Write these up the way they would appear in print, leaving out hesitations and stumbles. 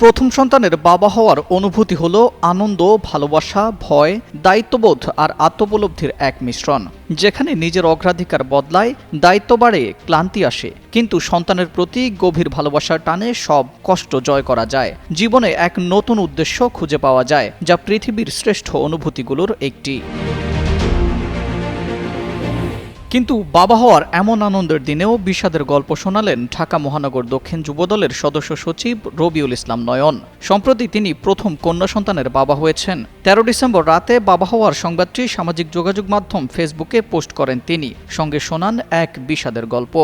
প্রথম সন্তানের বাবা হওয়ার অনুভূতি হলো আনন্দ, ভালোবাসা, ভয়, দায়িত্ববোধ আর আত্মোপলব্ধির এক মিশ্রণ। যেখানে নিজের অগ্রাধিকার বদলায়, দায়িত্ব বাড়ে, ক্লান্তি আসে, কিন্তু সন্তানের প্রতি গভীর ভালোবাসার টানে সব কষ্ট জয় করা যায়। জীবনে এক নতুন উদ্দেশ্য খুঁজে পাওয়া যায়, যা পৃথিবীর শ্রেষ্ঠ অনুভূতিগুলোর একটি। কিন্তু বাবা হওয়ার এমন আনন্দের দিনেও বিষাদের গল্প শোনালেন ঢাকা মহানগর দক্ষিণ যুবদলের সদস্য সচিব রবিউল ইসলাম নয়ন। সম্প্রতি তিনি প্রথম কন্যা সন্তানের বাবা হয়েছেন। ১৩ ডিসেম্বর রাতে বাবা হওয়ার সংবাদটি সামাজিক যোগাযোগ মাধ্যম ফেসবুকে পোস্ট করেন তিনি। সঙ্গে শোনান এক বিষাদের গল্প।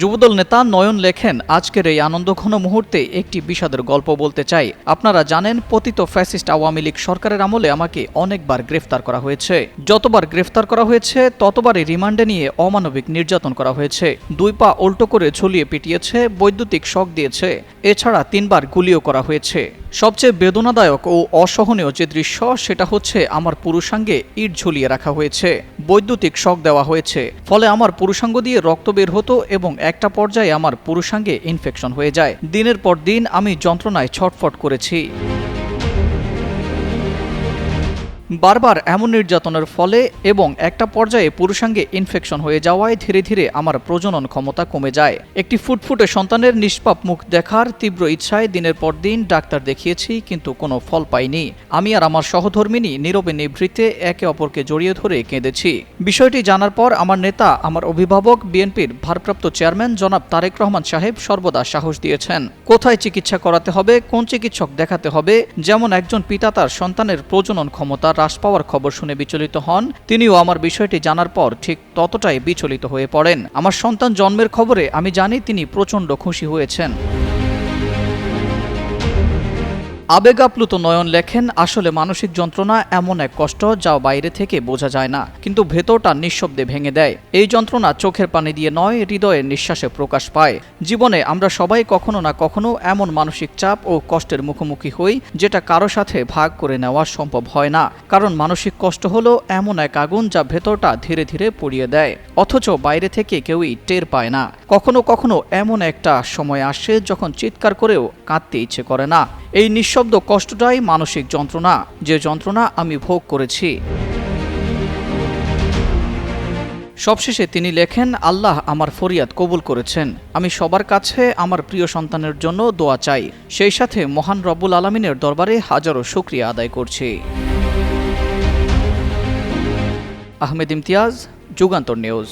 যুবদল নেতা নয়ন লেখেন, আজকের এই আনন্দঘন মুহূর্তে একটি বিষাদের গল্প বলতে চাই। আপনারা জানেন, পতিত ফ্যাসিস্ট আওয়ামী লীগ সরকারের আমলে আমাকে অনেকবার গ্রেফতার করা হয়েছে। যতবার গ্রেফতার করা হয়েছে ততবারই রিমান্ডে নিয়ে অমানবিক নির্যাতন করা হয়েছে। 2 পা উল্টো করে ঝুলিয়ে পিটিয়েছে, বৈদ্যুতিক শক দিয়েছে, এছাড়া 3 বার গুলিও করা হয়েছে। সবচেয়ে বেদনাদায়ক ও অসহনীয় যে দৃশ্য, সেটা হচ্ছে আমার পুরুষাঙ্গে ইট ঝুলিয়ে রাখা হয়েছে, বৈদ্যুতিক শক দেওয়া হয়েছে। ফলে আমার পুরুষাঙ্গ দিয়ে রক্ত বের হতো এবং একটা পর্যায়ে আমার পুরুষাঙ্গে ইনফেকশন হয়ে যায়। দিনের পর দিন আমি যন্ত্রণায় ছটফট করেছি। বারবার এমন নির্যাতনের ফলে এবং একটা পর্যায়ে পুরুষাঙ্গে ইনফেকশন হয়ে যাওয়ায় ধীরে ধীরে আমার প্রজনন ক্ষমতা কমে যায়। একটি ফুটফুটে সন্তানের নিষ্পাপ মুখ দেখার তীব্র ইচ্ছায় দিনের পর দিন ডাক্তার দেখিয়েছি, কিন্তু কোনো ফল পাইনি। আমি আর আমার সহধর্মিণী নীরবে নিভৃতে একে অপরকে জড়িয়ে ধরে কেঁদেছি। বিষয়টি জানার পর আমার নেতা, আমার অভিভাবক, বিএনপির ভারপ্রাপ্ত চেয়ারম্যান জনাব তারেক রহমান সাহেব সর্বদা সাহস দিয়েছেন। কোথায় চিকিৎসা করাতে হবে, কোন চিকিৎসক দেখাতে হবে, যেমন একজন পিতা তার সন্তানের প্রজনন ক্ষমতা হ্রাস পাওয়ার খবর শুনে বিচলিত হন, তিনিও আমার বিষয়টি জানার পর ঠিক ততটাই বিচলিত হয়ে পড়েন। আমার সন্তান জন্মের খবরে আমি জানি তিনি প্রচণ্ড খুশি হয়েছেন। আবেগাপ্লুত নয়ন লেখেন, আসলে মানসিক যন্ত্রণা এমন এক কষ্ট যা বাইরে থেকে বোঝা যায় না, কিন্তু ভেতরটা নিঃশব্দে ভেঙে দেয়। এই যন্ত্রণা চোখের পানি দিয়ে নয়, হৃদয়ের নিঃশ্বাসে প্রকাশ পায়। জীবনে আমরা সবাই কখনো না কখনো এমন মানসিক চাপ ও কষ্টের মুখোমুখি হই, যেটা কারো সাথে ভাগ করে নেওয়া সম্ভব হয় না। কারণ মানসিক কষ্ট হলো এমন এক আগুন যা ভেতরটা ধীরে ধীরে পুড়িয়ে দেয়, অথচ বাইরে থেকে কেউই টের পায় না। কখনো কখনো এমন একটা সময় আসে যখন চিৎকার করেও কাঁদতে ইচ্ছে করে না। এই নিঃশব্দ কষ্টটাই মানসিক যন্ত্রণা, যে যন্ত্রণা আমি ভোগ করেছি। সবশেষে তিনি লেখেন, আল্লাহ আমার ফরিয়াদ কবুল করেছেন। আমি সবার কাছে আমার প্রিয় সন্তানের জন্য দোয়া চাই। সেই সাথে মহান রব্বুল আলামিনের দরবারে হাজারো শুকরিয়া আদায় করছি। আহমেদ ইমতিয়াজ, যুগান্তর নিউজ।